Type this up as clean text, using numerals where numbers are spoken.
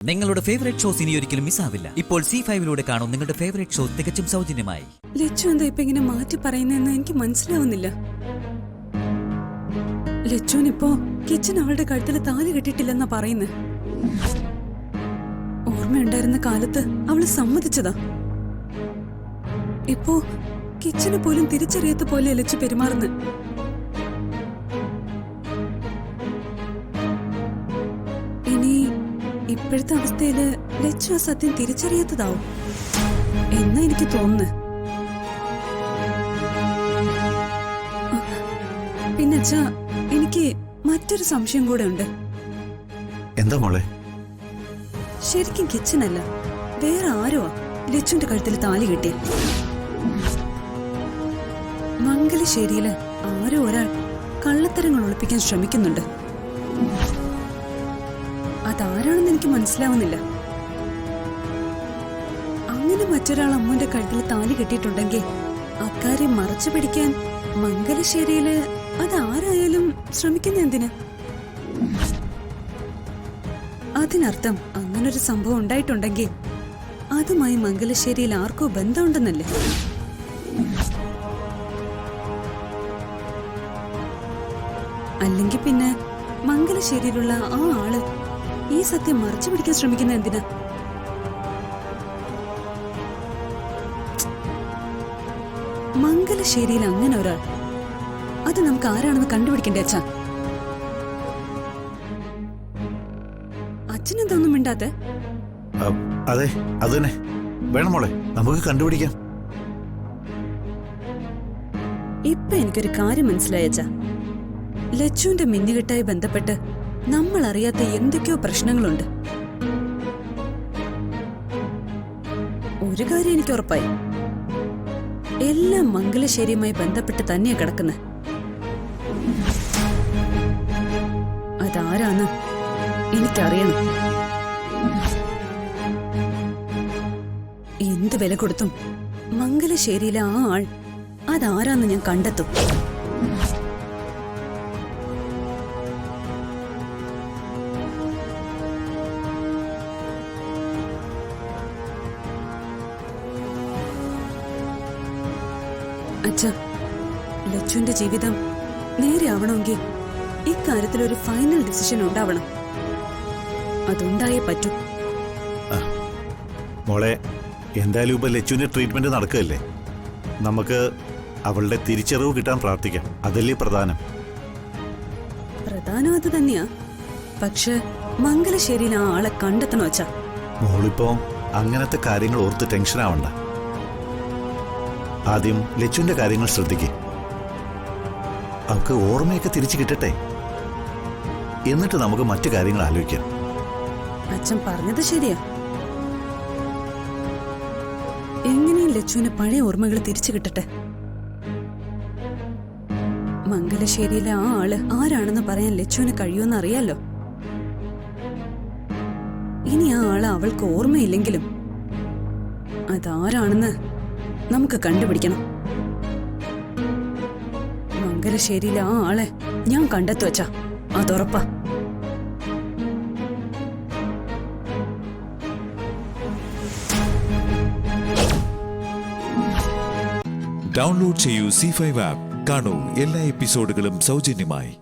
നിങ്ങളുടെ favourite shows ഇനി ഒരിക്കലും മിസ്സാവില്ല. ഇപ്പോൾ C5 കാണും നിങ്ങളുടെ ഫേവറേറ്റ് ഷോ തികച്ചും സൗജന്യമായി. ലച്ചു എന്താ ഇപ്പൊ ഇങ്ങനെ മാറ്റി പറയുന്നതെന്ന് എനിക്ക് മനസ്സിലാവുന്നില്ല. ലച്ചുവിനിപ്പോ കിച്ചൻ അവളുടെ കഴുത്തിൽ താലി കെട്ടിട്ടില്ലെന്നാ പറയുന്നത്. ഓർമ്മയുണ്ടായിരുന്ന കാലത്ത് അവള് സമ്മതിച്ചതാ. ഇപ്പോ കിച്ചനെ പോലും തിരിച്ചറിയാത്ത പോലെ ലച്ചു പെരുമാറുന്നു. ഇനി ഇപ്പോഴത്തെ അവസ്ഥയില് ലച്ചു ആ സത്യം തിരിച്ചറിയാത്തതാവും എന്നാ എനിക്ക് തോന്നുന്നു. പിന്നെ അച്ഛാ, എനിക്ക് മറ്റൊരു സംശയം കൂടെ ഉണ്ട്. എന്താ മോളെ? ശരിക്കും കിച്ചനല്ല, വേറെ ആരോ ലച്ചുവിന്റെ കഴുത്തിൽ താലി കെട്ടിയ. മംഗലശ്ശേരിയില് ആരോ ഒരാൾ കള്ളത്തരങ്ങൾ ഒളിപ്പിക്കാൻ ശ്രമിക്കുന്നുണ്ട്. അതാരാണെന്ന് എനിക്ക് മനസ്സിലാവുന്നില്ല. അങ്ങനെ മറ്റൊരാൾ അമ്മുവിന്റെ കഴുത്തിൽ താലി കെട്ടിയിട്ടുണ്ടെങ്കിൽ അക്കാര്യം മറച്ചു പിടിക്കാൻ മംഗലശ്ശേരിയില് അതാരായാലും ശ്രമിക്കുന്ന എന്തിന്? അതിനർത്ഥം അങ്ങനൊരു സംഭവം ഉണ്ടായിട്ടുണ്ടെങ്കിൽ അതുമായി മംഗലശ്ശേരിയിൽ ആർക്കോ ബന്ധമുണ്ടെന്നല്ലേ? അല്ലെങ്കിൽ പിന്നെ മംഗലശ്ശേരിയിലുള്ള ആ ആള് ഈ സത്യം മറച്ചു പിടിക്കാൻ ശ്രമിക്കുന്ന എന്തിനാ? മംഗലശ്ശേരിയിൽ അങ്ങനെ ഒരാൾ, അത് നമുക്ക് ആരാണെന്ന് കണ്ടുപിടിക്കണ്ടേ അച്ഛാ? അച്ഛനെന്തൊന്നും മിണ്ടാത്തെ? അതെ, അത് തന്നെ വേണം മോളെ, നമുക്ക് കണ്ടുപിടിക്കാം. ഇപ്പൊ എനിക്കൊരു കാര്യം മനസ്സിലായ അച്ഛാ. ലച്ചുവിന്റെ മിന്നുകെട്ടായി ബന്ധപ്പെട്ട് നമ്മൾ അറിയാത്ത എന്തൊക്കെയോ പ്രശ്നങ്ങളുണ്ട്. ഒരു കാര്യം എനിക്ക് ഉറപ്പായി, എല്ലാം മംഗലശ്ശേരിയുമായി ബന്ധപ്പെട്ട് തന്നെയാ കിടക്കുന്നത്. അതാരാന്ന് എനിക്കറിയണം. എന്ത് വില കൊടുത്തും മംഗലശ്ശേരിയിലെ ആ ആൾ അതാരാന്ന് ഞാൻ കണ്ടെത്തും. അച്ഛാ, ലച്ചുവിന്റെ ജീവിതം നേരെയാവണമെങ്കിൽ ഇക്കാര്യത്തിൽ ഒരു ഫൈനൽ ഡിസിഷൻ ഉണ്ടാവണം. അതുണ്ടായേ പറ്റൂ. മോളെ, എന്തായാലും ഇപ്പൊ ലച്ചുവിന്റെ ട്രീറ്റ്മെന്റ് നടക്കുകയല്ലേ, നമുക്ക് അവളുടെ തിരിച്ചറിവ് കിട്ടാൻ പ്രാർത്ഥിക്കാം. അതല്ലേ പ്രധാനം. പ്രധാനം അത് തന്നെയാ. പക്ഷെ മംഗലശ്ശേരിയിൽ ആ ആളെ കണ്ടെത്തണോ അച്ഛാ? മോളിപ്പോ അങ്ങനത്തെ കാര്യങ്ങൾ ഓർത്ത് ടെൻഷൻ ആവണ്ട. ആദ്യം ലച്ചുവിന്റെ കാര്യങ്ങൾ ശ്രദ്ധിക്കേ. അവൾക്ക് ഓർമ്മയൊക്കെ തിരിച്ചു കിട്ടട്ടെ, എന്നിട്ട് നമുക്ക് മറ്റു കാര്യങ്ങൾ ആലോചിക്കാം. അച്ഛൻ പറഞ്ഞത് ശരിയാ. എങ്ങനെയും ലച്ചുവിന് പഴയ ഓർമ്മകൾ തിരിച്ചു കിട്ടട്ടെ. മംഗലശ്ശേരിയിലെ ആ ആള് ആരാണെന്ന് പറയാൻ ലച്ചുവിന് കഴിയുമെന്ന് അറിയാലോ. ഇനി ആ ആള് അവൾക്ക് ഓർമ്മയില്ലെങ്കിലും അതാരാണെന്ന് നമുക്ക് കണ്ടുപിടിക്കണം. മംഗലശ്ശേരിയിലെ ആ ആളെ ഞാൻ കണ്ടെത്തു വച്ചാ അതുറപ്പാ. ഡൗൺലോഡ് ചെയ്യൂ C5 ആപ്പ്. കാണൂ എല്ലാ എപ്പിസോഡുകളും സൗജന്യമായി.